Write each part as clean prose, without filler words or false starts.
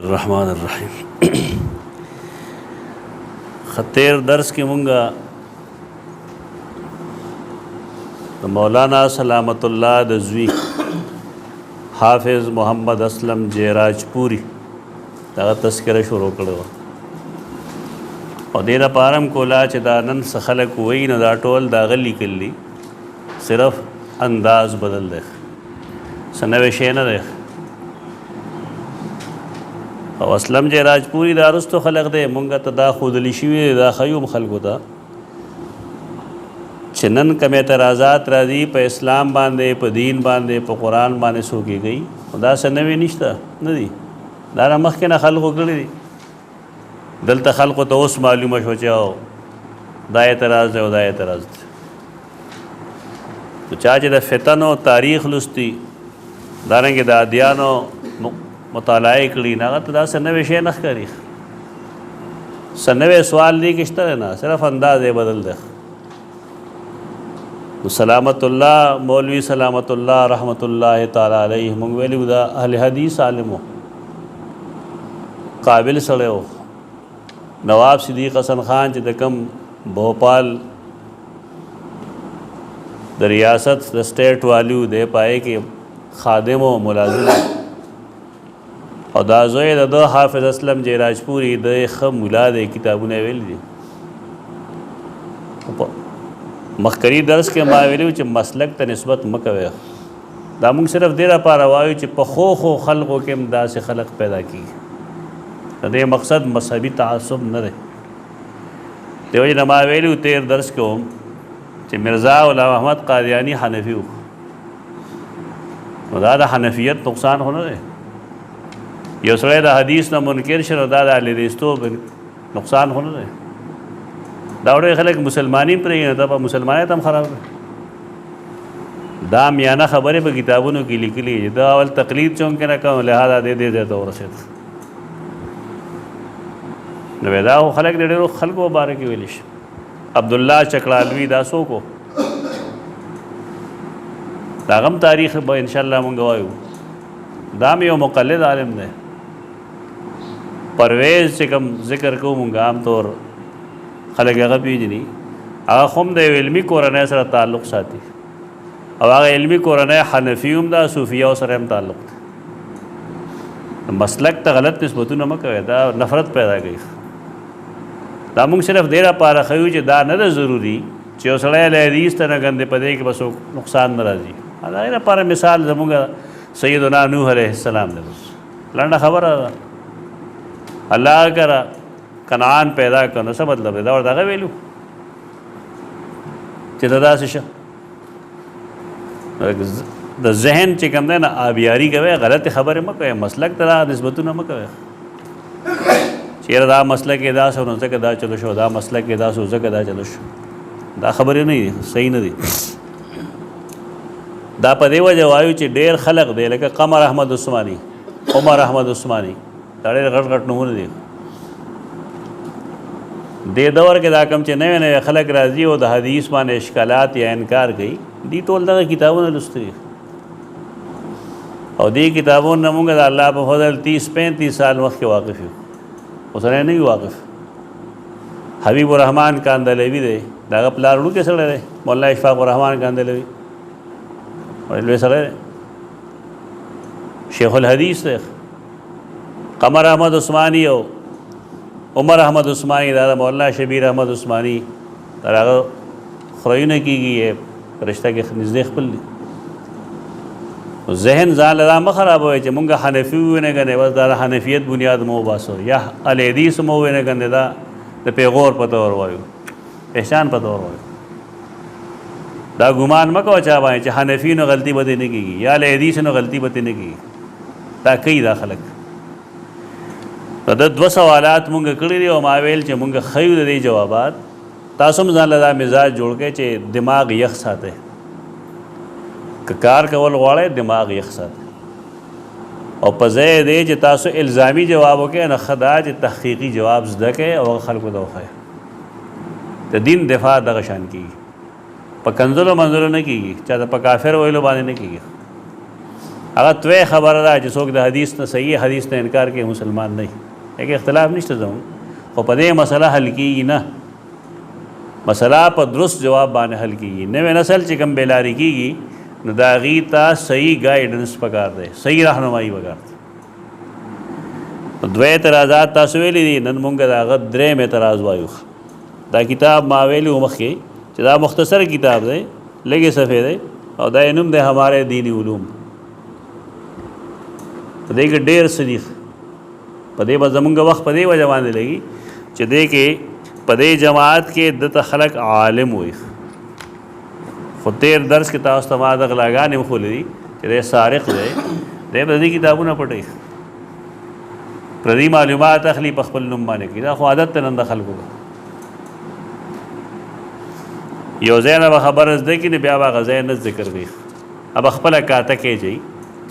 الرحمن الرحیم خطیر درس کې مونږه د مولانا سلامت الله د زوی حافظ محمد اسلم جیراج پوری دغه تذکره شروع کړو او دې لپاره هم کولا چې دا نن څه خلک وایي نه دا ټول دا غلي کلی صرف انداز بدل دی څه نوی شی نه دی او اسلم جیراج پوری دا رستو خلق دی مونږ ته دا خودلی شوي دا خیوم خلکو ته چې نن کوم اعتراضات راځي په اسلام باندې په دین باندې په قرآن باندې څوک کوي دا څه نوی نشته نه دي دا مخکې نه خلکو کړي دي دلته خلکو ته اوس معلومه شو چې دا اعتراض دی او دا اعتراض دی نو چا چې د فتنو تاریخ لوستي دارنګې د ادیانو مطالعه کړي نه هغه ته دا څه نوی شی نه ښکاري څه نوی سوال دی کې شته نه صرف انداز یې بدل دی نو سلامت الله مولوی سلامت الله رحمت الله تعالی علیه مونږ ویلي دا اهل حدیث عالم قابل سړی و نواب صدیق حسن خان چې د کوم بھوپال د ریاست د سټیټ والیو دی پای کې خادم و ملازم او دا زوی د حافظ اسلم جیراج پوری د ښه ملا دی کتابونه ویل دي مخکري درس کې ما ویلو چې مسلک ته نسبت مه کوئ دا موږ صرف دې لپاره وایو چې په خو خلقو کې هم داسې خلق پیدا کېږي د دې مقصد مذهبي تعصب نه دی دې وجې نه ما ویلو تیر درس کې هم چې مرزا غلام احمد قادیاني حنفي و نو دا د حنفیت نقصان خو نه دی یو سړی د حدیث نه منکر شي نو دا د اهل‌حدیثتوب نقصان خو نه دی دا ډېر خلک مسلماني پرېږدي دا به مسلمانیت هم خراب دی دا میانه خبرې په کتابونو کې لیکلي دا اول تقلید چونکې نه کوم لهذا دې ځای ته ورسېد نو دا خو خلک د ډېرو خلکو باره کې ویلی شي عبدالله چکړالوي دا څوک و د هغه هم تاریخ به انشاءالله مونږ وایو دا مې یو مقلد عالم دی پرویز چې کوم ذکر کوو مونږ عام طور خلک هغه پیژني هغه خو هم د یو علمي کورنۍ سره تعلق ساتي او هغه علمي کورنۍ حنفي هم ده صوفیاو سره هم تعلق دی مسلک ته غلط نسبتونه مه کوئ دا نفرت پیدا کوي دا مونږ صرف دې لپاره ښیو چې دا نه ده ضروري چې یو سړی له حدیث ته نه ګندې په دې کې به څوک نقصان نه راځي د هغې لپاره مثال زمونږ سیدنا نوح علیه السلام دی بس لنډه خبره ده الله کرا کنعان پیدا کړو نو څه مطلب دی دا ورته هغه ویلو چې دا داسې شه د ذهن چې کوم دی نه آبیاري کوئ غلطې خبرې مه کوئ مسلک ته دا نسبتونه مه کوئ چېرې دا مسلک یې داسې نو ځکه دا چلو شو دا مسلک یې داسې ځکه دا چلو شو دا خبرې نه دي صحیح نه دي دا په دې وجه وایو چې ډېر خلق دی لکه قمر احمد عثماني عمر احمد عثماني دا ډېر غټ غټ نومونه دي دې دور کې دا کوم چې نوی نوی خلک راځي او د حدیث باندې اشکالات یا انکار کوي دې ټول دغه کتابونه لوستي او دې کتابونو نه مونږ د الله په فضل 30-35 سال مخکې واقف یو اوس نه یو واقف حبیب الرحمن کاندلوي دی د هغه پلار وړوکی سړی دی مولانا اشفاق الرحمن کاندلوي لوی سړی دی شیخ الحدیث دی قمر احمد عثماني او عمر احمد عثماني دا مولانا شبیر احمد عثماني دا هغه خورایونه کېږي رشته کې نږدې خپل دي ذهن ځان له دا مه خرابوئ چې مونږ حنفي وونه ګڼې بس دا د حنفیت بنیاد مو وباسو یا الحدیث مو ونه ګڼې دا د پیغور په طور وایو احسان په طور وایو دا ګمان مه کوه چا باندې چې حنفي نو غلطي به دې نه کېږي یا الحدیث نو غلطي به دې نه کېږي دا کوي دا خلک د 2 سوالات مونږ کړي دي او ما ویل چې مونږ ښیو د دې جوابات تاسو هم ځان له دا مزاج جوړ کړئ چې دماغ یخ ساتئ که کار کول غواړئ دماغ یخ ساتئ او په ځای دی چې تاسو الزامي جواب وکړئ نه ښه دا چې تحقیقي جواب زده کړئ او هغه خلکو ته وښایئ د دین دفاع دغه شان کېږي په کنځلو منځلو نه کېږي چا ته په کافر ویلو باندې نه کېږي هغه توی خبره ده چې څوک د حدیث نه صحیح حدیث نه انکار کوي مسلمان نه وي، هغې اختلاف نشته زموږ، خو په دې مسله حل کېږي نه، مسله په درست جواب باندې حل کېږي. نوی نسل چې کوم بیلاري کېږي نو د هغې ته صحیح ګایډنس پکار دی، صحیح رهنمایي پکار دی. دوه اعتراضات تاسو ویلي دي، نن مونږ د هغه درېیم اعتراض وایو. دا کتاب ما ویلي و مخکې چې دا مختصر کتاب دی، لږې صفحې دی، او دا یې نوم دی ہمارے دینی علوم. په دې کې ډېر څه دي، په دې به زمونږ وخت په دې وجه باندې لګي چې دې کې په دې جماعت کې دته خلک عالم وي. خو تیر درس کې تاسو ته ما د غلاګانې وښولې دي چې دی سارق دی، دی به د دې کتابونه پټوي، پردي معلومات اخلي په خپل نوم باندې کوي. دا خو عادت ته نن د خلکو ده، یو ځای نه به خبره زده کړي نو بیا به هغه ځای نه ذکر کوي، اب خپله کاته کېږي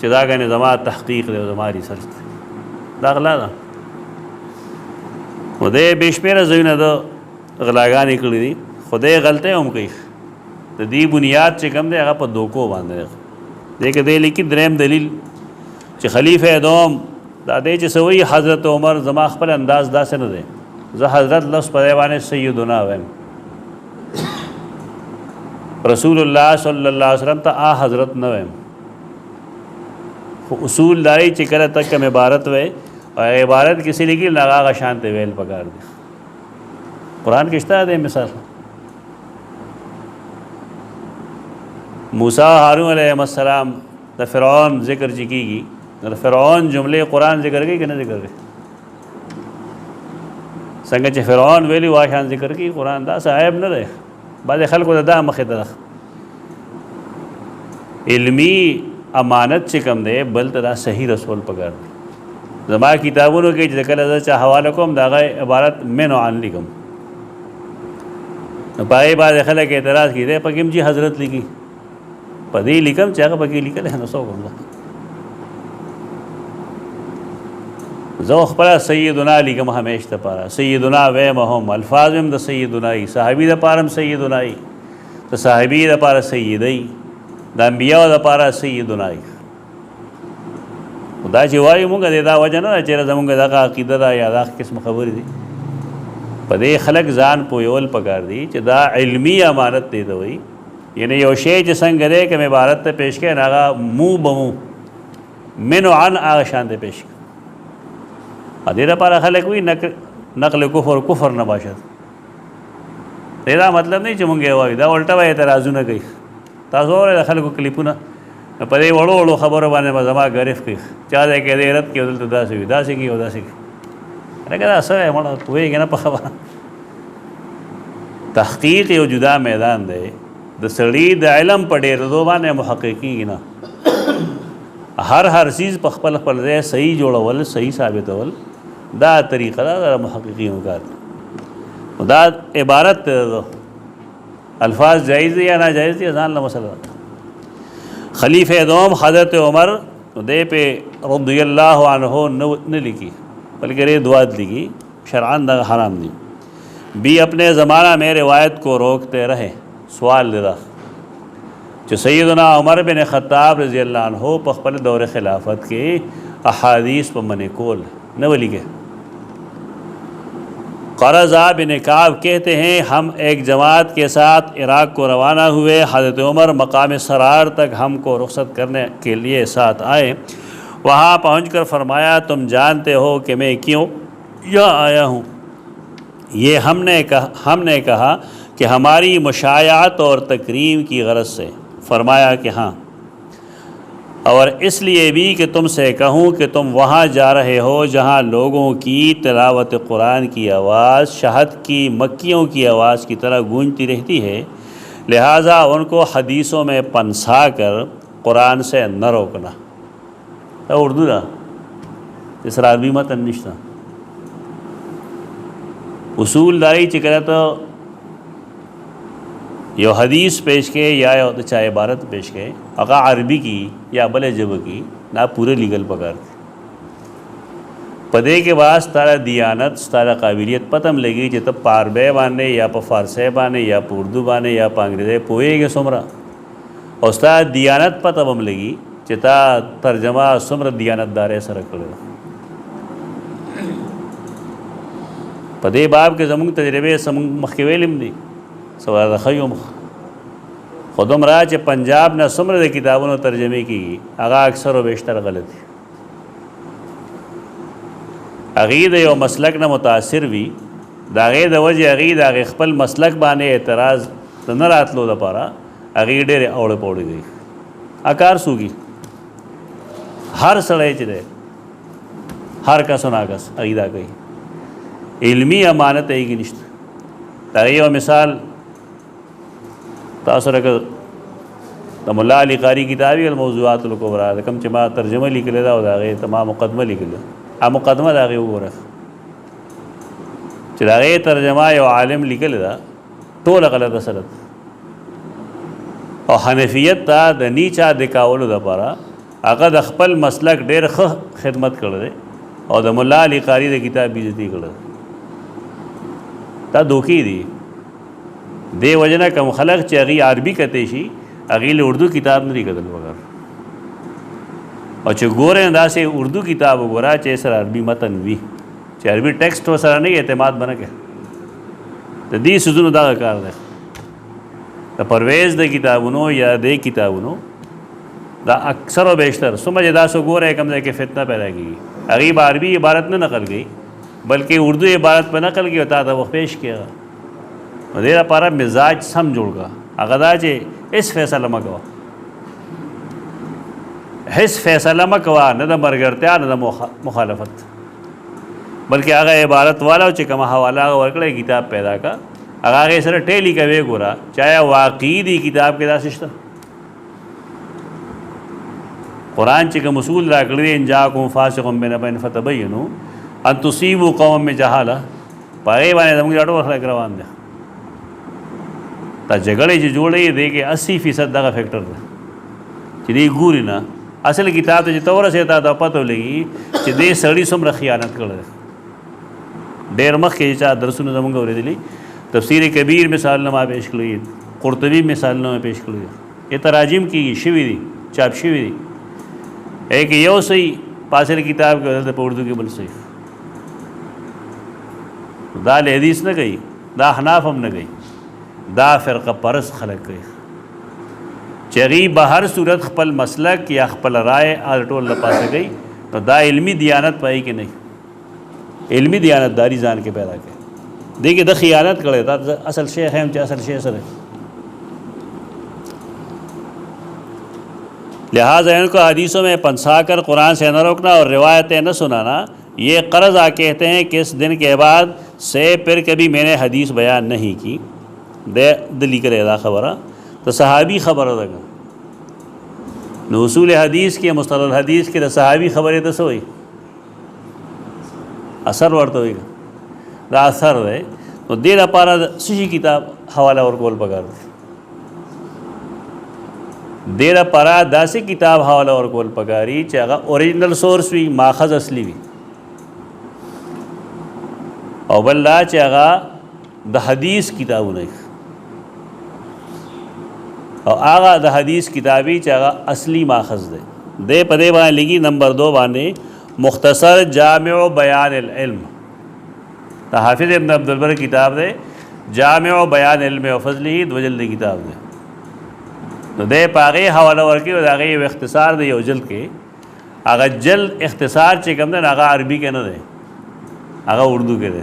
چې دا ګنې زما تحقیق دی او زما ریسرچ دی. دا غلا ده. خو دی بې شمېره ځایونه د غلاګانې کړي دي، خو دی غلطۍ هم کوي. د دې بنیاد چې کوم دی هغه په دوکو باندې دی. دې کې دی لیکي درېیم دلیل چې خلیفه دوم دا دی چې څه وایي حضرت عمر، زما خپل انداز داسې نه دی، زه حضرت لفظ په دی باندې سیدنا وایم، رسول الله صلی الله علیه وسلم ته حضرت نه وایم. خو اصول داری چې کله تک کوم عبارت وای او عبارت کسی لیکي نو هغه شان ته ویل پکار دی. قرآن کې شته دی مثال، موسی هارون علیہ السلام د فرعون ذکر چې کېږي، د فرعون جملې قرآن ذکر کوي که نه ذکر کوي؟ څنګه چې فرعون ویلي وا شان ذکر کوي قرآن. دا څه عیب نه دی، بعضې خلکو ته دا مخې ته ده. علمي امانت چې کوم دی بل ته دا صحیح رسول پکار دی. زما کتابونو کې چې کله زه چا حواله کوم د هغه عبارت من و عن لیکم، نو په هغې بعضې خلک اعتراض کوي دی پکې هم چې حضرت لیکي، په دې لیکم چې هغه پکې لیکلی نو څه وکړم زه خپله سیدنا لیکم همیش دپاره، سیدنا ویم هم الفاظ هم د سیدنا یي، صحابي دپاره هم سیدنا یي، د صحابي دپاره سیدی، د انبیاء دپاره سیدنا یي. دا چې وایو مونږ د دا وجه نه ده چې زمونږ دغه عقیده ده یا دا قسم خبرې دي. په دې خلک ځان پویول پکار دي چې دا علمي امانت دی ته وایي، یعنی یو شی چې څنګه دی کوم عبارت ته پیش کړي نو هغه مو بمو من و عن هغه شان ته پیش کړي. دې دپاره خلک وایي نقل کفر نه باشد. دا مطلب نه چې مونږ یې وایو، دا الټه به اعتراضونه کوي. تاسو اورئ د خلکو کلیپونه په دې وړو وړو خبرو باندې به زما ګرف کوي، چا ځای کې دې رد کړي دلته داسې وي، داسې کړي او داسې کړي. لکه دا څه دی مړه پوهېږي نه په خبره. تحقیق یو جدا میدان دی، د سړي د علم په ډېرېدو باندې محقق کېږي نه. هر چیز په خپل ځای صحیح جوړول، صحیح ثابتول، دا طریقه ده د محققینو کار. دا عبارت الفاظ جائز دي یا ناجائز دي ځان له مسله ده. خلیفہ دوم حضرت عمر دے پہ رضی اللہ عنہ نہ لکھی بلکہ دعات لکھی، شرعاً دا حرام دی. بھی اپنے زمانہ میں روایت کو روکتے رہے. سوال دا جو سیدنا عمر بن خطاب رضی اللہ عنہ پخپل دور خلافت کے احادیث پر منکول نہ لکھے. قرظہ بن کعب کہتے ہیں ہم ایک جماعت کے ساتھ عراق کو روانہ ہوئے. حضرت عمر مقام سرار تک ہم کو رخصت کرنے کے لیے ساتھ آئے. وہاں پہنچ کر فرمایا تم جانتے ہو کہ میں کیوں یہاں آیا ہوں؟ یہ ہم نے کہا کہ ہماری مشایعت اور تکریم کی غرض سے. فرمایا کہ ہاں، اور اس لیے بھی کہ تم سے کہوں کہ تم وہاں جا رہے ہو جہاں لوگوں کی تلاوت قرآن کی آواز شہد کی مکھیوں کی آواز کی طرح گونجتی رہتی ہے، لہٰذا ان کو حدیثوں میں پنسا کر قرآن سے نہ روکنا. اردو دا اس عربی متن نشتا. اصول داری چکر تو یو حدیث پیش کے یا چاہے عبارت پیش کے اقا عربی کی یا بل جب کی نہ پورے لیگل پکار تھے. پدے کے بعد ستارہ دیانت ستارہ قابلیت پتم لگی کہ تب پاربے بانے یا پا فارسے بانے یا پا اردو بانے یا پا انگریزے پوئے گے سمرا، اور ستارہ دیانت پتم لگی چې تا ترجمه څومره دیانتدارۍ سره کړې ده. په دې باب کې زموږ تجربې زموږ مخکې ویلم دي سوال د خیوم خودم را چې پنجاب نه څومره د کتابونو ترجمې کېږي هغه اکثر و بیشتر غلط دي. هغې د یو مسلک نه متاثر وي د هغې د وجې هغې د هغې خپل مسلک باندې اعتراض د نه راتلو دپاره هغې ډېرې اوړې پوړې کوي. کار سوګي هر سړی چې دی هر کس و ناکس هغې دا کوي. علمي امانت هغې کې نشته. د هغې یو مثال تاسو سره که د ملا علي قاري کتاب وي الموضوعات الکبرا د کوم چې ما ترجمه لیکلې ده او د هغې ته ما مقدمه لیکلې ده مقدمه د هغې وګوره چې د هغې ترجمه یو عالم لیکلې ده ټوله غلطه سره او حنفیت ته د نیچا دکاولو دپاره هغه د خپل مسلک ډېر ښه خدمت کړی دی او د ملا علي قاري د کتاب بېعزتي کړی دا دوکې دي. دې وجه نه کوم خلک چې هغې عربي کتی شي هغې له اردو کتاب نه دي کتل بغیر او چې ګورې نو داسې اردو کتاب وګوره چې سره عربي متن وي چې عربي ټیکسټ ورسره نه اعتماد به نه کوي. د دې څیزونو دغه کار دی. د پرویز د کتابونو یا د کتابونو دا اکثر و بیشتر څومره چې داسې ګوره کوم ځای کې فتنه پیدا کېږي هغې به عربي عبارت نه نقل کوي بلکې اردو عبارت په نقل کوي او تا ته وخت پیش کړي. نو دې لپاره مزاج سم جوړ کړه. هغه دا چې هېڅ فیصله مه کوه هېڅ فیصله مه کوه نه د ملګرتیا نه د مخالفت بلکې هغه عبارت والا چې کومه حواله هغه ورکړی کتاب پیدا کړه هغه هغې سره ټیلی کوې ګوره چې آیا واقعي دي کتاب کې داسې شته. قرآن چې کوم اصول را کړي دي ان جاءکم فاسق بنبأ فتبینوا ان تصیبوا قوما بجهاله په هغې باندې زموږ ډېر خلک روان دي. دا جګړې چې جوړوي دی کې 80% دغه فیکټر دی چې دی ګوري نه اصل کتاب ته چې ته ورسې تا ته پته ولګي چې دې سړي څومره خیانت کړی. ډېر مخکې چې چا درسونه زموږ اورېدلي تفسیر کبیر مثالونه ما پیش کړي قرطبي مثالونه ما پیش کړي یہ تراجم کی شوي دي چاپ شوي دي ایک یو صحیح پاسل کتاب کې بدل په اردو کې بل صحیح. دا حدیث نه کوي دا حناف هم نه کوي دا فرقه پرست خلک کوي چې هغې به هر صورت خپل مسلک یا خپل رائے ټول له پاسه کوي. نو دا علمي دیانت په هغې کې نه علمي دیانتداري ځان کې پیدا کوي. دې کې د خیانت کړی دا اصل شیخ هم چې اصل شیخ سره لہٰذا ان کو حدیثوں میں پنسا کر قرآن سے نہ روکنا اور روایتیں نہ سنانا یہ قرض کہتے ہیں کہ اس دن کے بعد سے پھر کبھی میں نے حدیث بیان نہیں کی. دلی کرے دا خبرہ تو صحابی خبر لگا نو اصول حدیث کے مصطلح الحدیث کے دا صحابی خبریں تو سوئی اثر ورته وي دا اثر دی. نو دې لپاره څه کتاب حواله ورکول پکار دی. دې لپاره داسې کتاب حواله ورکول پکاري چې هغه اوریجنل سورس وي ماخذ اصلي وي او بل دا چې هغه د حدیث کتابونه او هغه د حدیث کتابي چې هغه اصلي ماخذ دی. دې په دې باندې لګي نمبر 2 باندې مختصر جامع بیان العلم دا حافظ ابن عبدالبر کتاب دے جامع بیان علم و فضلی دو جلد کتاب دے. نو دے پاغی حوالہ ورکی و داغی یو اختصار دے یو جلد کے آغا جلد اختصار چے کم دے آغا عربی کے نہ دے آغا اردو کے دے.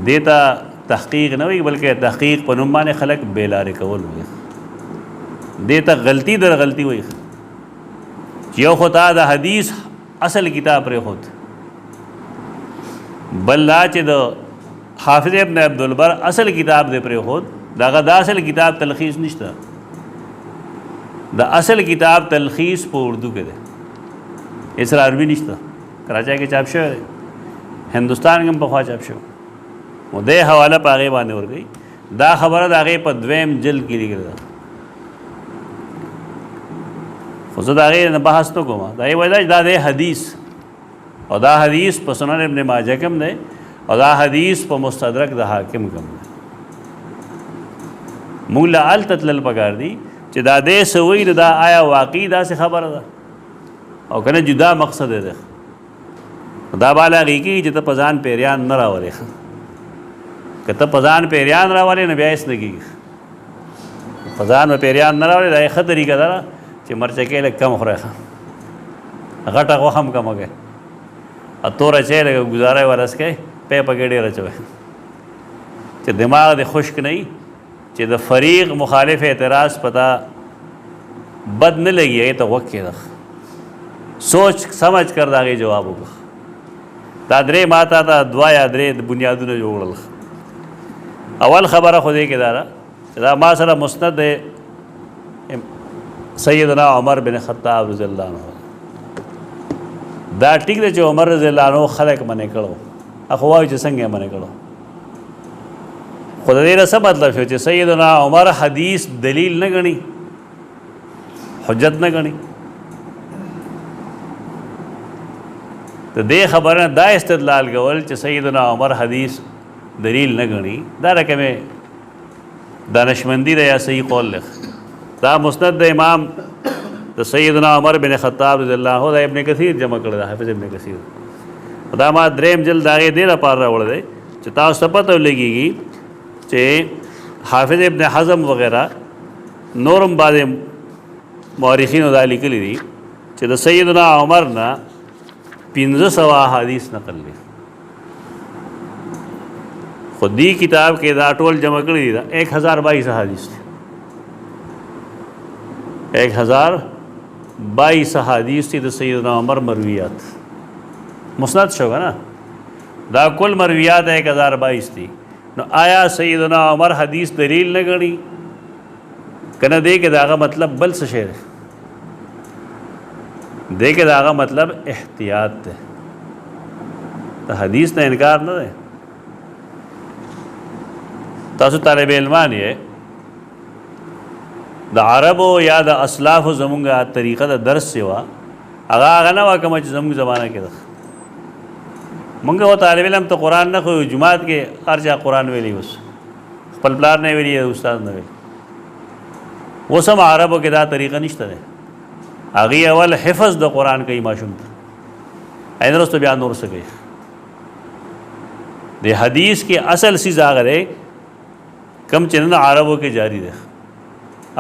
دیتا تحقیق نہ ہوئی بلکہ تحقیق پنمان خلق بیلار کول ہوئی. دیتا غلطی در غلطی ہوئی یو خطا دا حدیث اصل کتاب پر خود بل لا چې د حافظ ابن عبدالبر اصل کتاب دے پر خود دا اصل کتاب تلخیص نشتا. دا اصل کتاب تلخیص په اردو کې ده اس عربي نشتا. کراچۍ کې چاپ شوی دی هندوستان کې هم پخوا چاپ شوی نو دې حواله په هغې باندې ورکوي. دا خبره د هغې په 2م جلد کې لیکلې ده خو زه د هغې نه بحث نه کوم. د هغې وجه دا دی حدیث او دا حدیث په سنن ابن ماجه کې هم دی او دا حدیث په مستدرک د حاکم کې هم دی. موږ له هلته تلل پکار دي چې چې دا دې سوي دا آیا واقعي داسې خبره ده او کنه جدا مقصد دی دا بالا غیږي چې ته په ځان پیریان نه راولې که ته په ځان پیریان راولې نو بیا هېڅ نه کېږي په ځان به پیریان نه راولې دا یې ښه طریقه ده چې مرچکې لږ کم خورئ غټه غوښه هم کمه کوئ او توره چای لږه ګزاره یې ورس کوئ پی پکې ډېر اچوئ چې دماغ دې خشک نه وي چې د فریق مخالف اعتراض پتا بد نه لګي هغې ته غوږ کېږده سوچ سمجھ کر د هغې جواب وکړه دا درې ما تا ته دوه یا درې بنیادونه جوړ کړل اول خبره خو دې کې دا ده چې دا ما سره مسند دی سیدنا عمر بن خطاب رضی الله عنه دا ټیک دی چې عمر رضی الله عنه خلک منې کړو هغه وایي چې څنګه یې منې کړو خو د دې نه څه مطلب شو چې سیدنا عمر حدیث دلیل نه ګڼي حجت نه ګڼي د دې خبره دا استدلال کول چې سیدنا عمر حدیث دلیل نه ګڼي دا رقمې دانشمندی ده یا صحیح قول لخ دا مسند د امام د سیدنا عمر بن خطاب رضی الله عنه دا ابن کثیر جمع کړی دا حافظ ابن کثیر دا ما دریم جلد هغې دې لپاره راوړی دی چې تاسو ته پته ولګېږي چې حافظ ابن حزم وغیرہ نورم بعض مورخینو دا لیکلي دي چې د سیدنا عمر نه 1500 احادیث نقل دي خو دې کتاب کې دا ټول جمع کړي دي 1022 احادیث دي 1022 احادیث دي د سیدنا عمر مرویات مسند شو نا دا کل مرویات 1022 دي نو آیا سیدنا عمر حدیث دلیل نه ګڼي کنه دې کې داغه مطلب بل څه شی دی دې کې داغه مطلب احتیاط دی د حدیث نه انکار نه دی تاسو طالب علمان یې د عربو یا د اسلافو زمونږه طریقه د درس سوا هغه نه وه کومه چې زموږ زمانه کې ده مونږ و طالب علم ته قرآن نه خو جماعت کې هر چا قرآن ویلی اوس خپل پلار نه ویلی استاد نه ویلی اوس هم عربو کې دا طریقه نشته دی هغې اول حفظ د قرآن کوي ماشوم ته این وروسته بیا نور څه کوي د حدیث کې اصل څیز هغه دی کم چې نن عربو کې جاری دی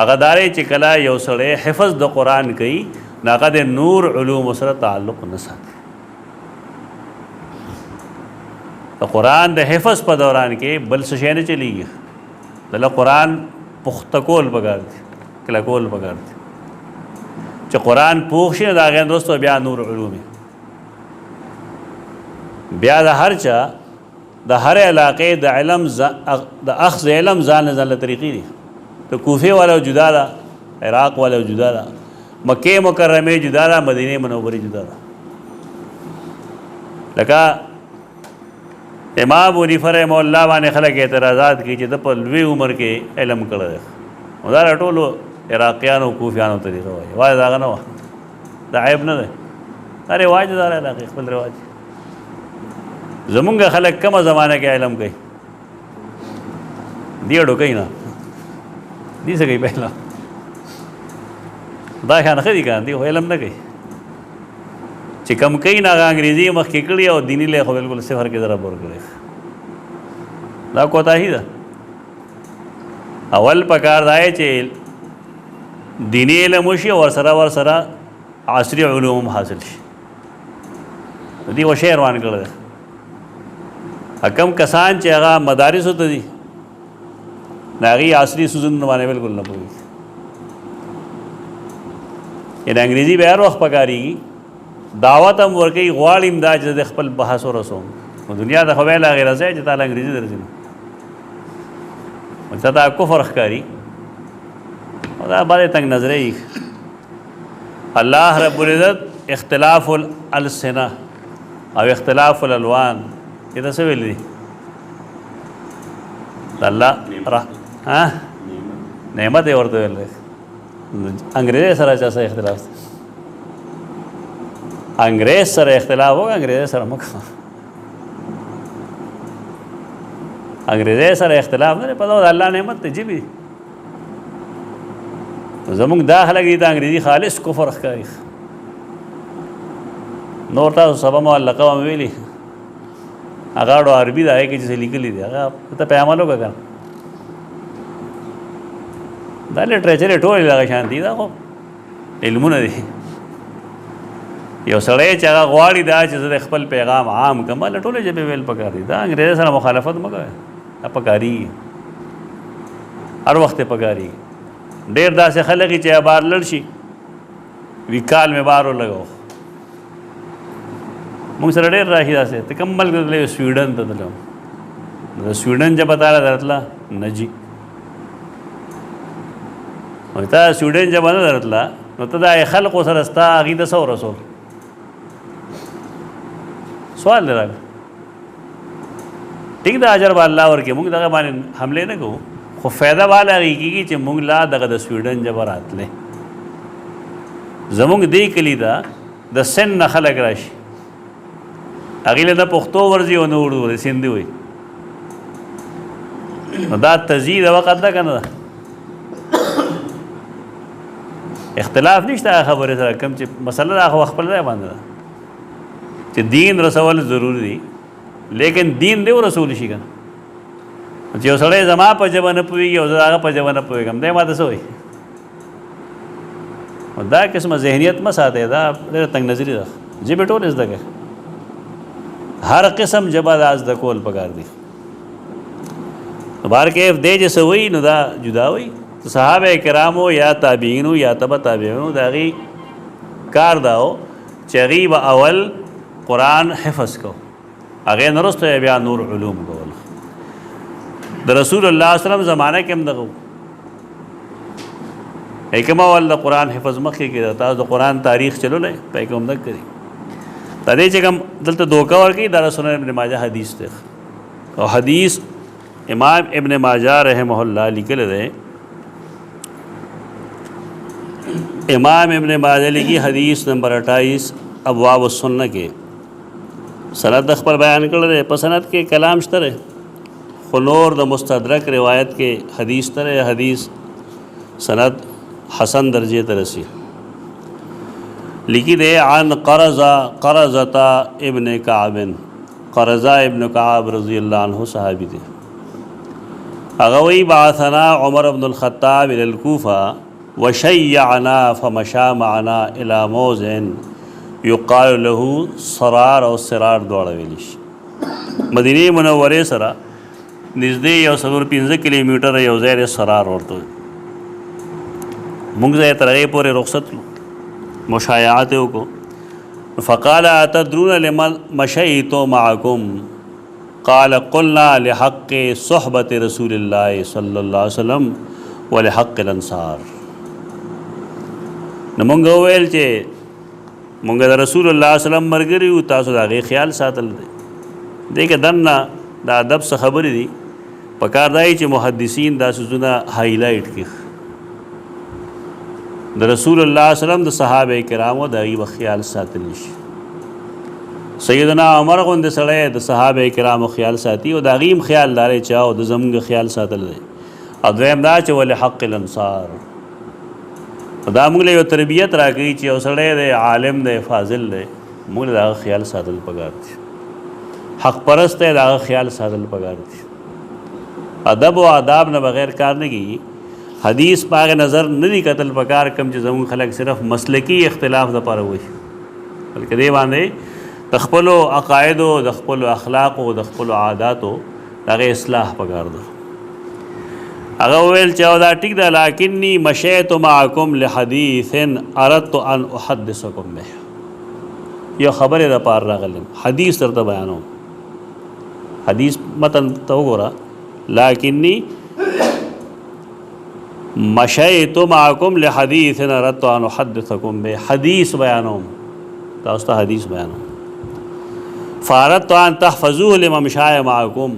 هغه دا دی چې کله یو سړی حفظ د قرآن کوي نو هغه د نور علومو سره تعلق نه ساتي د قرآن د حفظ په دوران کې بل څه شی نه چلیږي دله قرآن پخته کول پکار دي کلکول پکار دي چې قرآن پوخ شي نو د هغې نه وروسته بیا نور علوم بیا د هر چا د هر علاقې د علم د اخذ علم ځان له ځان له طریقې دي د کوفې والا جدا ده عراق والا جدا ده مکې مکرمې جدا ده مدینې منورې جدا ده لکه امام ابو حنیفه رحمه الله باندې خلک اعتراضات کوي چې د په لوی عمر کې علم کړی دی نو دا ټولو عراقیانو کوفیانو طریقه وایي وایي دا هغه نه وه دا عیب نه دی دا رواج دی دا علاقې خپل رواج زمونږ خلک کومه زمانه کې علم کوي دی اډو کوي نه دی څه کوي پهلا دا شان ښه دي که دی خو علم نه کوي چې کم کوي نه هغه انګریزي مخکې کړي او دیني لی خو بلکل صفر کې ضرب ورکړی دا کوتاهي ده اول پکار دا دی چې دیني علم وشي او ورسره عصري علوم حاصل شي دی و شی روان کړی دی کم کسان چې هغه مدارسو ته دي د هغې عصري سوزونو باندې بلکل نه پوهېږي یعنې انګریزي به هر وخت پکارېږي دعوت هم ورکوي غواړم دا چې د خپل بحث ورسوم نو دنیا ته خو ویل هغې رضی چې تاله انګریزي درځي نو ته دا کفر ښکاري او دا بعضې تنګ نظرۍ الله رب العزت اختلاف الالسنه او اختلاف الالوان کې ته څه ویلي دي د الله نعمت یې ورته ویل دی انګریزي سره چا سره اختلاف دی انګریز سره اختلاف وکړه انګریزي سره مه کوه انګریزي سره اختلاف نه دی په د الله نعمت دی جبي زمونږ دا خلک دي ته انګریزي خالص کفر ښکاري. نور تاسو سبا معلقه مې ویلي هغه اړو عربي دا کې چې لیکلي دي هغه ته په عمل وکړه کنه دا لټریچر ټول هغه شان دي دا خو علمونه دي. یو سړی چې هغه غواړي دا چې زه د خپل پیغام عام کړم له ټولې ژبې ویل پکار دي. دا انګریز سره مخالفت مه کوئ دا پکاري هر وخت یې پکاري. ډېر داسې خلک چې بار لړ شي وي کال مې بار ولګو مونږ سره ډېر راشي داسې ته کوم ملک ته تللی سویډن ته تللی د سویډن ژبه تاله درتله نه جي او تا سویډن ژبه نه درتله نو ته دا خلقو سره ستا هغې ته څه ورسول سوال دی راغلی. ټیک ده اجر به الله ورکړي مونږ دغه باندې حملې نه کوو خو فایده والا هغې کېږي چې مونږ لا دغه د سویډن ژبه راتلی زمونږ دې کلي ته د سن نه خلک راشي هغې له نه پښتو ورځي او نه اردو ورځي سندي وایي نو دا تزیید وقت ده که نه ده اختلاف نشته هغه خبرې سره کوم چې مسله ده هغه خپل ځای باندې ده چې دین رسول ضروري دي لیکن دین دی رسول شي که نه چې یو سړی زما په ژبه نه پوهېږي او زه د هغه په ژبه نه پوهېږم دی ما ته څه وایي دا قسمه ذهنیت مه ساتئ دا ډېره تنګ نظري ده ژبې ټولې زده کړئ هر قسم ژبه دا زده کول پکار دي. بهر کیف دی چې څه وایي نو دا جدا وایي صحابه کرامو یا تابعینو یا تبع تابعینو د هغې کار دا و چې هغې به اول قرآن حفظ کو هغې نه وروسته بیا نور علوم کول. د رسول الله صلی الله زمانه کې هم دغه حکم اول د قرآن حفظ مخکې کېده تاسو د قرآن تاریخ چلولی په کې هم دغه کوي دا دی چې کوم دلته دوکه ورکوي دا سنن ابن ماجه حدیث دی او حدیث امام ابن ماجه رحمه الله لیکلی دی. امام ابن ماجه لیکي حدیث نمبر 28 ابواب السنه کې سند خپل بیان کړی دی په سند کې کلام شته دی خو نور د مستدرک روایت کې حدیث تر حدیث سند حسن درجے ته رسی. لکھی دے عن قرزہ ابن کعب قرزہ ابن کعب رضی اللہ عنہ صحابی دے اغوی بعثنا عمر بن الخطاب الى الكوفہ وشیعنا فمشا معنا الى موزن یقال له سرار او سرار دوڑا ویلیش مدینه منورې سره نږدې یو 15 کیلومتر یو ځای سرار ورته مونږ ځای تر هغې پورې رخصت مشایعات کو فقال اتدرون لمن مشيت معكم قال قلنا لحق صحبة رسول الله صلى الله عليه وسلم ولحق الانصار. نو مونږ وویل چې مونږ د رسول الله صلی الله علیه وسلم ملګري یو تاسو د هغې خیال ساتل دی دې کې دننه د ادب څه خبرې دي پکار دی چې محدثین دا سیزونه هایلایټ کړي د رسول الله صلی الله علیه وسلم د صحابه کرامو د هغې به خیال ساتلی شي. سیدنا عمر غوندې سړی د صحابه کرامو خیال ساتي او د هغې هم خیال داری چې او د زمونږ خیال ساتل دی او دویم دا چې ولحق الانصار دا موږ له یو تربیت راکوي چې یو سړی دی عالم دی فاضل دی موږ له د هغه خیال ساتل پکار دي حق پرست دی د هغه خیال ساتل پکار دي ادب و آداب نه بغیر کار نه کېږي. حدیث پاغ نظر نه دی قتل پکار کم چې زموږ خلک صرف مسلکی اختلاف دپاره وایي بلکې دې باندې د خپلو عقایدو د خپلو اخلاقو د خپلو عاداتو د هغې اصلاح پکار ده. هغه وویل چې او دا ټیک ده لکنی مشیت معکم لحدیث اردت ان احدثکم به یو خبرې دپاره راغلم حدیث درته بیانوم حدیث متن ته وګوره لکنی مشیت معکم لحدیث اردت ان احدثکم به حدیث بیانوم تاسو ته حدیث بیانوم فاردت ان تحفظوه لممشای معکم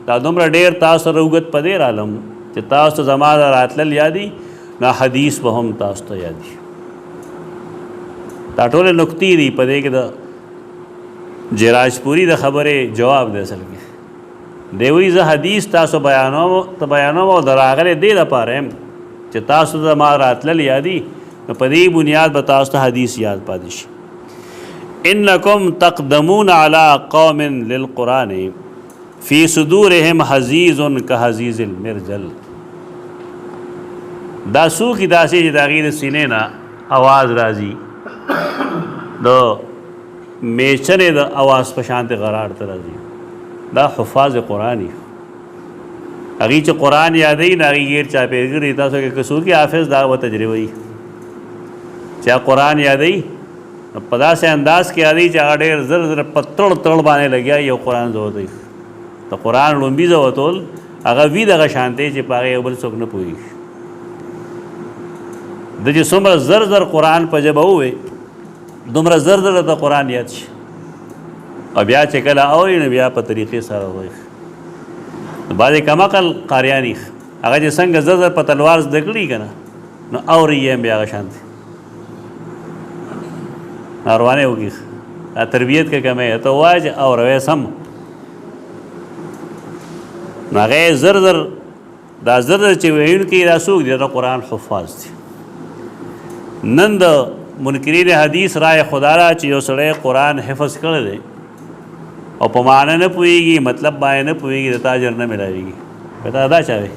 دا دومره ډېر تاسو سره اوږد په دې رالم چې تاسو ته زما د راتلل یادي نو حدیث به هم تاسو ته یادي. دا ټولې نکتې دي په دې کې د جراجپوري د خبرې جواب دی اصل کې دی وایي زه حدیث تاسو بیانوم او د راغلی دې دپاره یم چې چې تاسو ته ما راتلل یادي نو په دې بنیاد به تاسو ته حدیث یاد پاتې شي. انکم تقدمون علی قوم للقرآن فی صدورهم حزیز کحزیز المرجل. دا څوک داسې چې د هغې د سینې نه اواز راځي د میچنې د اواز په شانتې غراړ ته راځي. دا حفاظ قرآن هغې چې قرآن یادوي نو هغې غیر چاپېرګري. تاسو کې که څوک حافظ دا به تجربه وي چې قرآن یادوي په داسې انداز کې یادوي چې هغه ډېر زر زر په تړ تړ باندې لګیا یو قرآن زوتوي. د قرآن لومبي زوتول هغه وي دغه شانتې چې په هغې یو بل څوک نه پوهېږي. د چې څومره زر زر قرآن په ژبه ووایي دومره زر زر د قرآن یاد شي او بیا چې کله اوري نو بیا په طریقې سره وایي. بعضې کمعقل قاریان هغه چې څنګه زر زر په تلوار زده کړي که نه نو اوري یې هم بیا هغه شانتې ناروانې وکړي. دا تربیت کې کمی ته ووایه چې اوروی سم نو هغه یې زر زر دا زر زر چې ویونکي دا څوک دي د قرآن حفاظ دي. نن د منکرین حدیث رای خدا را چې یو سړی قرآن حفظ کړی دی او په معنی نه پوهېږي مطلب باندې نه پوهېږي د تا اجر نه میلاوېږي. که تا دا چاوې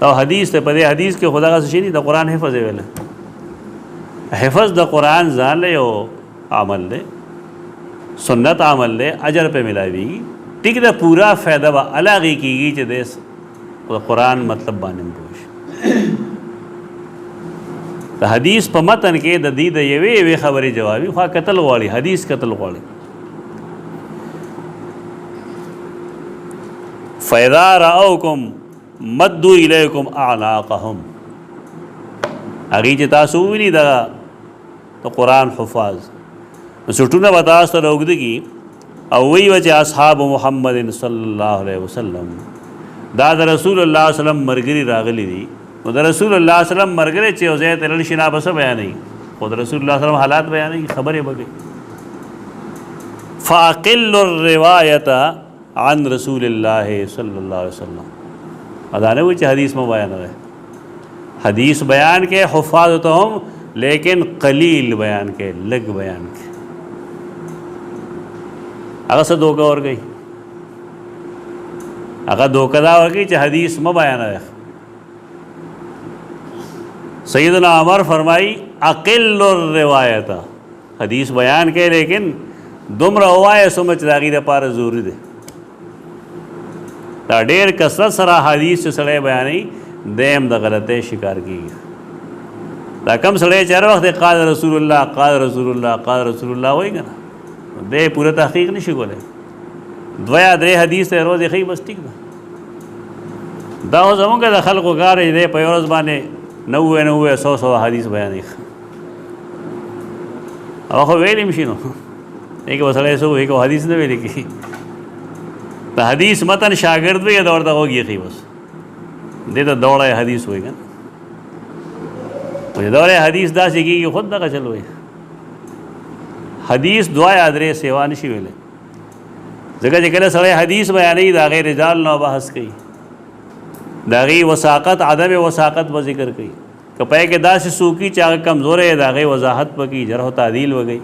دا حدیث دی. په دې حدیث کې خو دغسې شي نه د قرآن حفظ یې ویلی. حفظ د قرآن ځان له یو عمل دی سنت عمل دی اجر پې میلاوېږي. ټیک ده پورا فایده به الهغې کېږي چې د قرآن مطلب باندې هم پوه شي. د حدیث په متن کې د دې د یوې خبرې جوابي خوا قتل غواړي حدیث قتل غواړي. فاذا رأوکم مدوا الیکم اعناقهم. هغې چې تاسو وویني د قرآن حفاظ نو سټونه به تاسو سره اوږده کي او وی به چې اصحاب محمد صلی الله علیه وسلم دا د رسول الله صلی الله علیه وسلم ملګري راغلي دي. نو د رسول الله صلی الله علیه وسلم ملګری چې یو ځای ته لاړ شي نه به څه بیانوي خو د رسول الله صلی الله علیه وسلم حالات بیانوي خبرې به کوي. فاقلوا الروایة عن رسول الله صلی الله علیه وسلم. دا نه وایي چې حدیث مو بیانوي. حدیث بیان کې حفاظ ته هم لیکن قلیل بیان کې لږ بیان کې. هغه څه دوکه ورکوي هغه دوکه دا ورکوي چې حدیث مه بیانوي. سیدنا عمر فرمائی اقل الروایت حدیث بیان کې لیکن دومره ووایه څومره چې د هغې دپاره ضروري دی. دا ډېر کثرت سره حدیث چې سړی بیانوي دی هم د غلطۍ شکار کېږي. دا کم سړی چې هر وخت قال رسول الله قال رسول الله قال رسول الله وایي که نه دی پوره تحقیق نشي کولی. دوه یا درې حدیث ته روز یې ښیي بس ټیک ده. دا خو زمونږ د خلقو کار دی په یو ورځ باندې 90 100 حدیث بیانوي. هغه خو ویلی هم شي نو دی که به سړی څه وایي که حدیث نه ویلی کېږي. د حدیث متن شاګرد وي یا د ورته غوږ یې ښي بس دې ته دوړی حدیث وایي که نه. چې دوړی حدیث داسې کېږي خود دغه چل وایي. حدیث دوه یا درې سیوا نشي ویلی ځکه چې کله سړی حدیث بیانوي د هغې رجال نه بحث کوي د هغې وثاقت عدم وثاقت به ذکر کوي. که په یې کې داسې څوکي چې هغه کمزوری دی د هغې وضاحت به کوي جرح و تعدیل به کوي.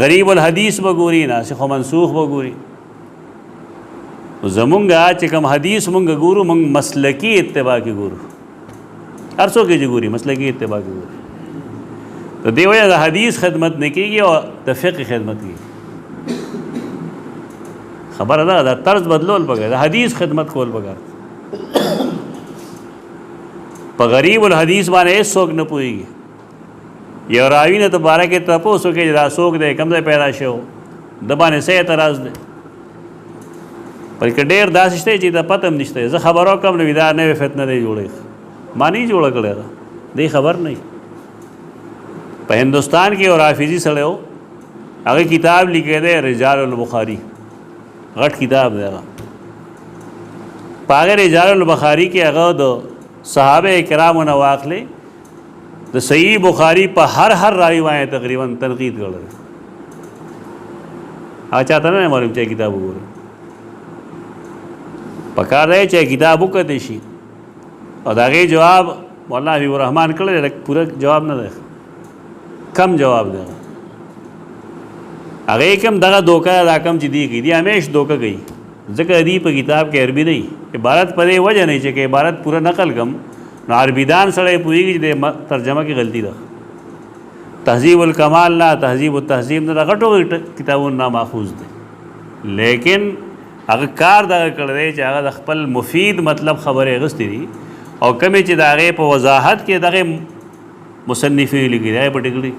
غریب الحدیث به ګوري ناسخ و منسوخ به ګوري. زمونږ چې کوم حدیث مونږ ګورو مونږ مسلکي اتباع کې ګورو. هر څوک یې چې ګوري مسلکي اتباع کې ګوري. د دې وجه د حدیث خدمت نه کېږي او د فقه خدمت کېږي. خبره ده دا طرز بدلول پکار د حدیث خدمت کول پکار. په غریب الحدیث باندې هېڅ څوک نه پوهېږي. یو راوي نه ته باره کې تپوس وکړي چې دا څوک دی کوم ځای پیدا شوی د باندې څه اعتراض دی. بلکې ډېر داسې شته چې د پته هم نشته. زه خبر وکړم نو دا نوې فتنه دی جوړه ما نه جوړه کړې ده دی خبر نه. په هندوستان کې یو رافضي سړی و هغه کتاب لیکلی دی رجال البخاري غټ کتاب دی هغه. په هغې رجال البخاري کې هغه د صحابه کرامو نه واخلې د صحیح بخاري په هر راوي باندې تقریبا تنقید کړی. هغه چاته نه معلوم چې کتاب وګوري. پکار دی چې کتاب وکتلی شي او د هغې جواب مولانا حبیب الرحمن کړی دی، پوره جواب نه دی، کم جواب دی. هغې کم دغه دوکه دا کم چې دی کوي، دی همیش دوکه کوي، ځکه دی په کتاب کې عربي دی عبارت په دې وجه نه چې عبارت پوره نقل کم نو عربي دان سړی پوهېږي چې د ترجمه کې غلطي ده. تهذیب الکمال نه، تهذیب التهذیب نه، د غټو کتابونو نه ماخوذ دی، لیکن هغه کار دغه کړی دی چې هغه د خپل مفید مطلب خبرې اخیستې دي او کمې چې د هغې په وضاحت کې دغې مصنفین لیکلي دی هغې پټې کړي.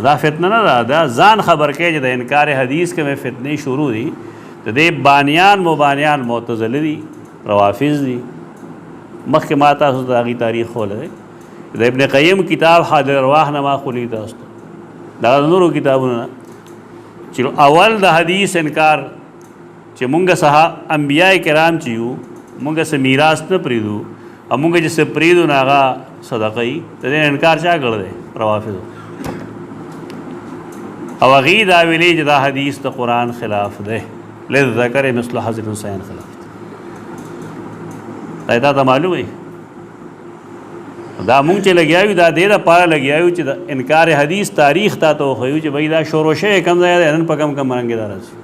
دا فتنه نه ده، دا ځان خبر کوي چې د انکار حدیث کې فتنې شروع دي. د دې بانیان مبانیان معتزله دي، روافض دي. مخکې ما تاسو ته د هغې تاریخ ښوولی دی، د ابن قیم کتاب حاضر ارواح نه ما ښوولي تاسو ته، دا د نورو کتابونو نه چې اول د حدیث انکار چې مونږ انبیاء کرام چې یو مونږ څه میراث نه پرېږدو او مونږ چې څه پرېږدو نو هغه صدقه وي، د دې انکار چا کړی دی؟ روافضو. او هغې دا ویلي چې دا حدیث د قرآن خلاف دی، للذکر مثل حظ الانثیین خلاف دی. دا ته معلوم وي دا مونږ چې لګیا یو دا دې دپاره لګیا یو چې د انکار حدیث تاریخ تا ته وښیو چې بھئی دا شروع شوی کم ځای دی، نن په کم رنګې دا راځي.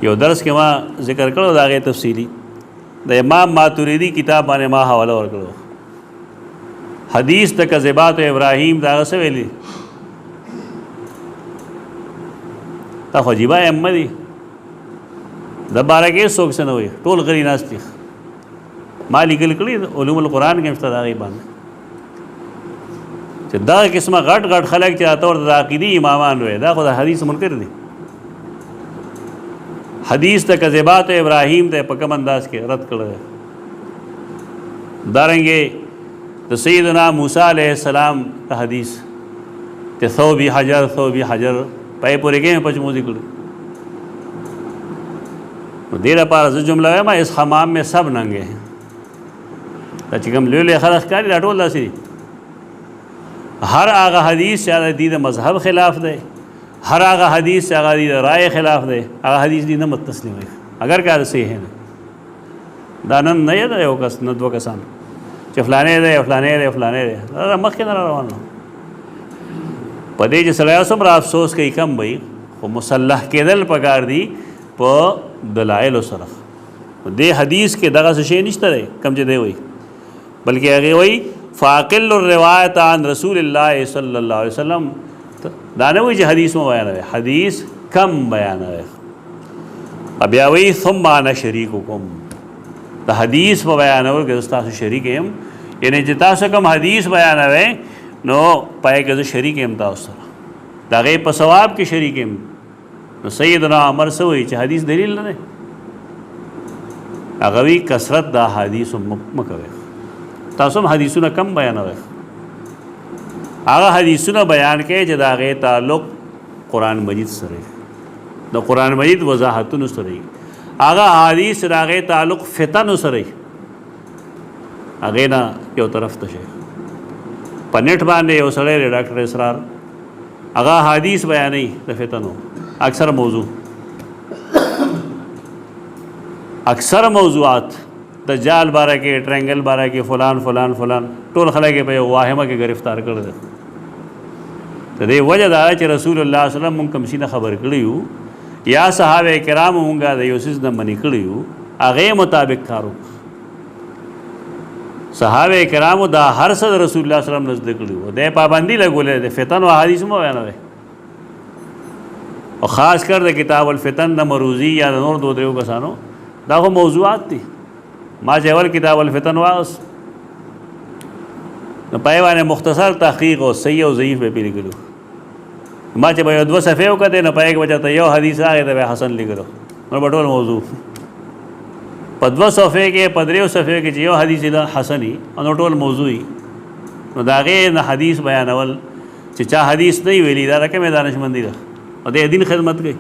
یو درس کې ما ذکر کړو د هغې تفصیلي د امام ماتوریدي کتاب باندې ما حواله ورکړو. حدیث د کذبات ابراهیم دا هغه څه ویلي، دا خو عجیبه ائمه دي، د باره کې څوک څه نه وایي، ټول غلي ناست دي. ما لیکل کړي علوم القرآن کې شته د هغې باندې چې دغه قسمه غټ غټ خلک چې راته ورته د عقیدي امامان وایي، دا خو د حدیث منکر دي. حدیث د کذبات ابراهیم ته په کوم انداز کې رد کړی دی. دارنګې د سیدنا موسی علیہ السلام د حدیث چې ثوبی حجر ثوبی حجر پای پورې کې پچموزي کړي. نو دې لپاره زه جمله وایم اس حمام میں سب ننګې ہیں، دا چې کوم لوی لوی خلک ښکاري دا ټول داسې دي. هر هغه حدیث چې هغه د مذهب خلاف دی، هر هغه حدیث چې هغه د رائے خلاف دی، هغه حدیث دې نه مت تسلیموي اگر کار صحیح نه. دا نن نه دی یو کس نه دوه کسان چې فلانې دی فلانې دی فلانې دی، دا مخکې نه روان نو. په دې چې سړی څومره افسوس کوي کم وي، خو مسلح کېدل پکار دي په دلایلو سره. دې حدیث کې دغه څه شی نشته دی کم چې دی وایي، بلکې هغې وایي فاقل الروایت عن رسول الله صلی الله علیه وسلم. دا نه وایي چې حدیث مو بیانوي، حدیث کم بیانوي. بیا وایي ثم انا شریککم، د حدیث په بیانولو کې زه ستاسو شریک یم، یعنې چې تاسو کوم حدیث بیانوئ نو پای کې زه شریک یم تاسو سره، د هغې په ثواب کې شریک یم. نو سیدنا عمر څه وایي چې حدیث دلیل نه دی، هغه وایي کثرت د احادیثو مه کوئ، تاسو هم حدیثونه کم بیانوئ، هغه حدیثونه بیان کوئ چې د هغې تعلق قرآن مجید سره د قرآن مجید وضاحتونو سره هغه حدیث د هغې تعلق فتنو سره هغې نه یو طرف ته شي. په نیټ باندې یو سړی دی ډاکټر اسرار، هغه حدیث بیانوي د فتنو، اکثر موضوعات دجال باره کې، ټرینګل باره کې، فلان فلان فلان، ټول خلک یې په یو واهمه کې گرفتار کړی دی. د دې وجه دا چې رسول الله صلی الله علیه وسلم مونږ کوم شي نه خبر کړي یو یا صحابه کرامو مونږه د یو څیز نه منې کړي یو، هغې مطابق کار وکړو. صحابه کرامو دا هر څه د رسول الله صلی الله علیه وسلم نه زده کړي وو، دی پابندي لګولې د فتن و احادیث مو بیانوي، او خاص کر د کتاب الفتن د مروزي یا د نور دو دریو کسانو دا خو موضوعات دي. ما چې اول کتاب الفتن واغست نو پای باندې مختصر تحقیق او صحیح او ضعیف به پې لیکلو، ما چې به یو دوه صفحې وکتې نو پای کې به چېرته یو حدیث راغی ته به حسن لیکلو، نو به ټول موضوع په دوه صفحې کې په دریو صفحې کې چې یو حدیث حسن وي نو ټول موضوع وي. نو د هغې نه حدیث بیانول چې چا حدیث نه ویلي دا رقمې دانشمندي ده او د دین خدمت کوي،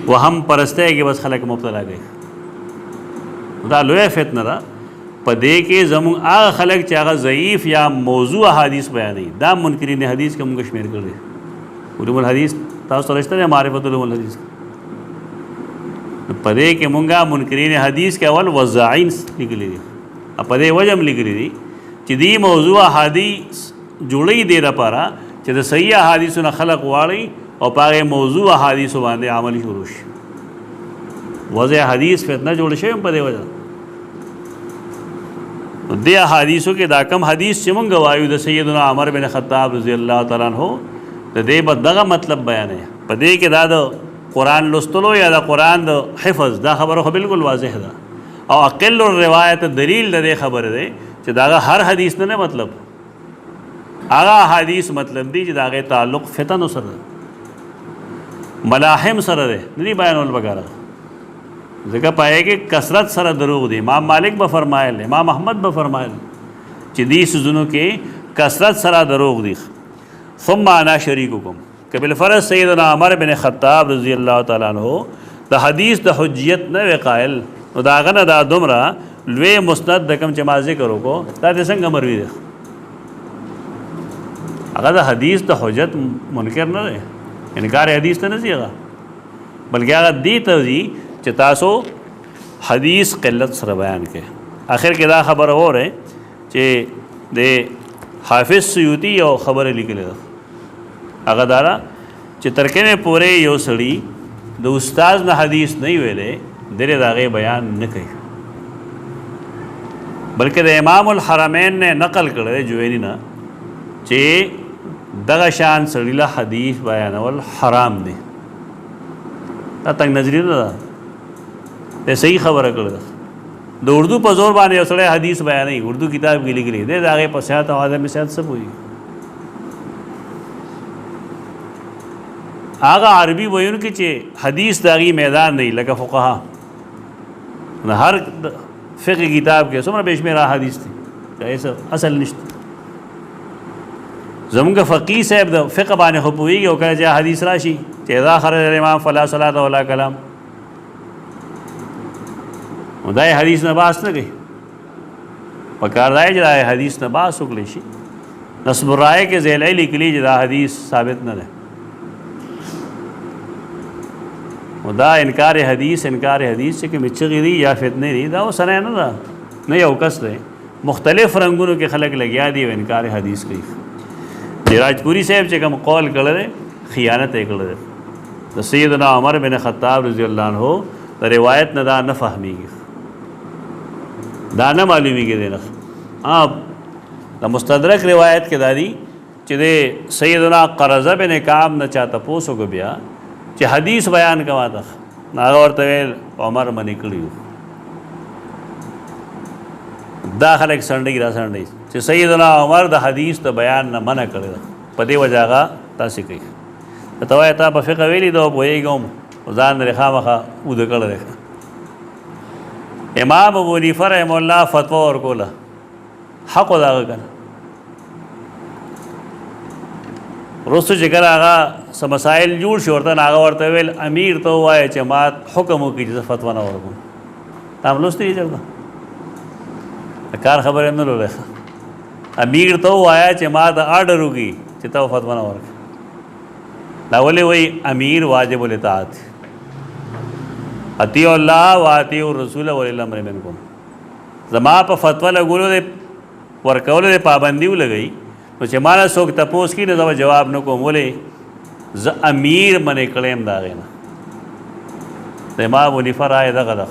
وهم پرستی کې بس خلک مبتلا کوي. دا لویه فتنه ده. په دې کې زموږ هغه خلک چې هغه ضعیف یا موضوع حدیث بیانوي دا منکرین حدیث کې موږ شمېر کړی. علوم الحدیث تاسو سره شته دی، معرفت علوم الحدیث په دې کې مونږه منکرین حدیث کې اول وضاعین لیکلي دي، په دې وجه هم لیکلي دي چې دې موضوع حدیث جوړی دی لپاره چې د صحیح احادیثو نه خلق واړي او په هغې موضوع احادیثو باندې عمل شروع شي. وضع حدیث فتنه جوړ شوی په دې وجه. نو دې احادیثو کې دا کم حدیث چې مونږ وایو د سیدنا عمر بن خطاب رضی الله تعالی عنہ د دې به دغه مطلب بیانوي. په دې کې دا د قرآن لوستلو یا د قرآن د حفظ دا خبره خو بالکل واضح ده، او اقل الروایت دلیل د دې خبره دی چې دا هر حدیث نه مطلب هغه حدیث مطلب دی چې دا غي تعلق فتن سره ملاحم سره دی نه بیانول وغیرہ. ځکه پای کې کثرت سره دروغ دی. امام مالک به فرمایل، امام احمد به فرمایل چې دې سيزونو کې کثرت سره دروغ دی. ثم انا شریککم کہ بالفرض سیدنا عمر بن خطاب رضی اللہ تعالیٰ عنہ دا حدیث دا حجیت نہ قائل نو دا غنه دا دومره لوی مسند د کم چې ما ذکر وکړو دا د څنګه مروي دی. هغه د حدیث د حجت منکر نه دی، انکار حدیث ته نه دی هغه، بلکې هغه دې ته دی چې تاسو حدیث قلت سره بیان کړئ. آخر کې دا خبره وره چې د حافظ سیوطي یو خبره لیکلې ده، هغه دارا چې ترکنه پورې یو سړی د استاد نه حدیث نه ویلې درې داغه بیان نه کوي، بلکې د امام الحرمین نه نقل کړی جوینی نه چې دغه شان سړی له حدیث بیانول حرام دی. دا تنگ نظری نه ده، د صحیح خبره کړی د اردو په زور باندې یو سړی حدیث بیانوي، اردو کتاب کې لیکلی دی د هغې په صحت او عدم صحت څه پوهېږي. هغه عربي ویونکي چې حدیث د هغې میدان نه لکه فقها نه هر فقه کتاب کې څومره بې شمېره حدیث دي اصل نشته. زمونږ فقيه صاحب د فقه باندې خو پوهېږي او کله چې حدیث راشي چې اذا خرج الامام فلا صلاة ولا کلام، نو دا حدیث نه بحث نه کوي. پکار دی چې دا حدیث نه بحث وکړی شي. نصب الرائے کې ذیلی لیکلي چې دا حدیث ثابت نه دی. دا انکار حدیث چې کوم چغې دي یا فتنې دي دا وسره نه ده، نه یو کس دی، مختلف رنګونو کې خلک لګیا دي او انکار حدیث کوي. راجپوری صاحب چې کوم قول کړی خیانت یې کړی د سیدنا عمر بن خطاب رضی الله عنه د روایت نه دا نه فهمیږي، دا نه معلومیږي دی. د مستدرک روایت کې دا دی چې د سیدنا قرظه بن کعب نه چا تپوس وکړ بیا چې حدیث بیان کوا ته، هغه ورته ویل عمر منې کړي وو. دا خلک سنډي را سنډي چې سیدنا عمر د حدیث د بیان نه منع کړی ده، په دې وجه هغه تاسې کوي. ته وایې تا په فقه ویلي ده او پوهېږم ځان لرې خامخا اوده کړی دی. امام ابو حنیفه رحمه الله فتوا ورکوله، حق و د هغه که نه. وروسته چې کله هغه څه مسایل جوړ شي ورته هغه ورته ویل امیر ته ووایه چې ما حکم وکړي چې زه فتوا نه ورکوم. تا هم لوستی دی چېرته کار خبره نه لولې. امیر ته ووایه چې ما ته آرډر وکړي چې ته فتوا نه ورکړې. دا ولې وایي امیر واجب الاطاعت، اطیعوا الله و اطیعوا الرسول واولی الامر منکم. زما په فتوا لګولو د ورکولو د پابندي ولګوي نو چې ما نه څوک تپوس کړي نو زه به جواب نه کوم، ولې زه امیر منې کړی یم د هغې نه. د امام ابو حنیفه رایې دغه ده.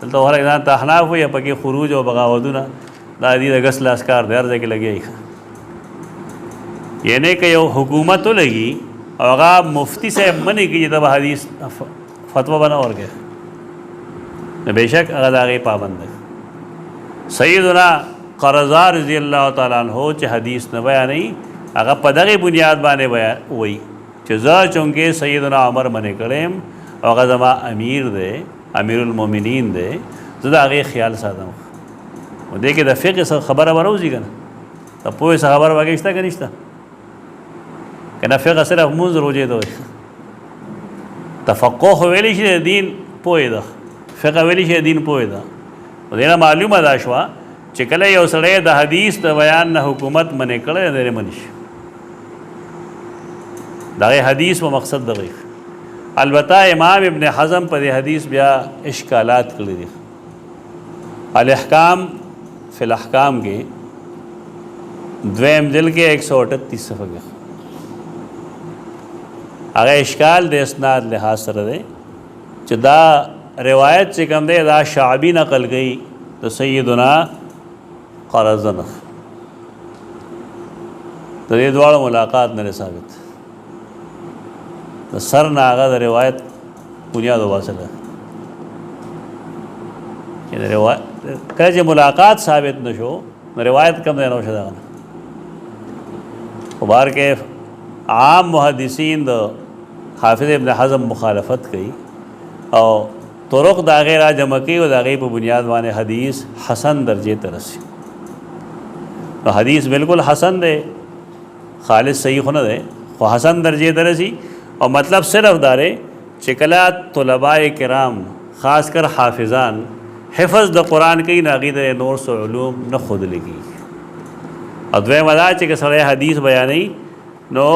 دلته خلک ځان ته احناف وایي پکې خروج او بغاوتونه دا دي د ګس لاس کار دی، هر ځای کې لګیا. یعنې که یو حکومت ولګي او هغه مفتی صاحب منې کړي چې ته به حدیث فتوا به نه ورکوې نو بېشک هغه د هغې پابند دی. سیدنا قرظه رضی الله تعالی عنہ چې حدیث نه بیانوي هغه په دغې بنیاد باندې وایي چې زه چونکې سیدنا عمر منې کړی یم او هغه زما امیر دی، امیر المؤمنین دی، زه د هغې خیال ساتم. نو دې کې د فقه څه خبره به راوځي که نه، د پوهې څه خبره به شته که نشته که نه. فقه صرف مونځ روژې ته وایي. تفقه خو ویلی شي د دین پوهې ده، فقه ویلی شي د دین پوهې ده. نو دې نه معلومه دا شوه چې کله یو سړی د حدیث د بیان نه حکومت منې کړی دی منې شي. د هغې حدیث په مقصد دغه البتہ امام ابن حزم پر حدیث بیا اشکالات کړي دي. الاحکام فی الاحکام کې دویم دل کې 138 صفحه کې هغه اشکال د اسناد لحاظ سره دی چې دا روایت چې کوم دی دا شعبی نقل گئی تو سیدنا قرظن تو دې دواړو ملاقات نه ثابت د سر نه هغه د روایت بنیاد واسطه چې د روایت کله چې ملاقات ثابت نشو نو روایت کم نه شو دا خو بار کې عام محدثین د حافظ ابن حزم مخالفت کوي او طرق دا غیر جمع کوي او دا غي په بنیاد باندې حدیث حسن درجه ته رسي. نو حدیث بالکل حسن دی خالص صحیح خو نه دی خو حسن درجه ته رسي او مطلب صرف داره چې کله طلباء کرام خاص کر حافظان حفظ د قرآن کوي ناغي د نور سو علوم نه خود لګي او دویم دا چې که سره حدیث بیانوي نو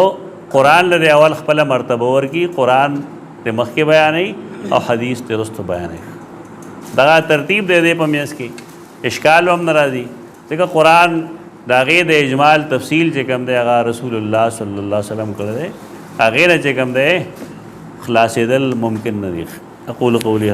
قرآن لري اول خپل مرتبه ورکی قرآن د مخکې بیانوي او حدیث د رستو بیانوي دا ترتیب دے دے په میاس کې اشکال هم ناراضي ځکه قرآن د هغې د اجمال تفصیل چې کوم دی هغه رسول الله صلی الله علیه وسلم کړی دی هغې نه چې کوم دی خلاصېدل ممکن نه دي. اقول قولي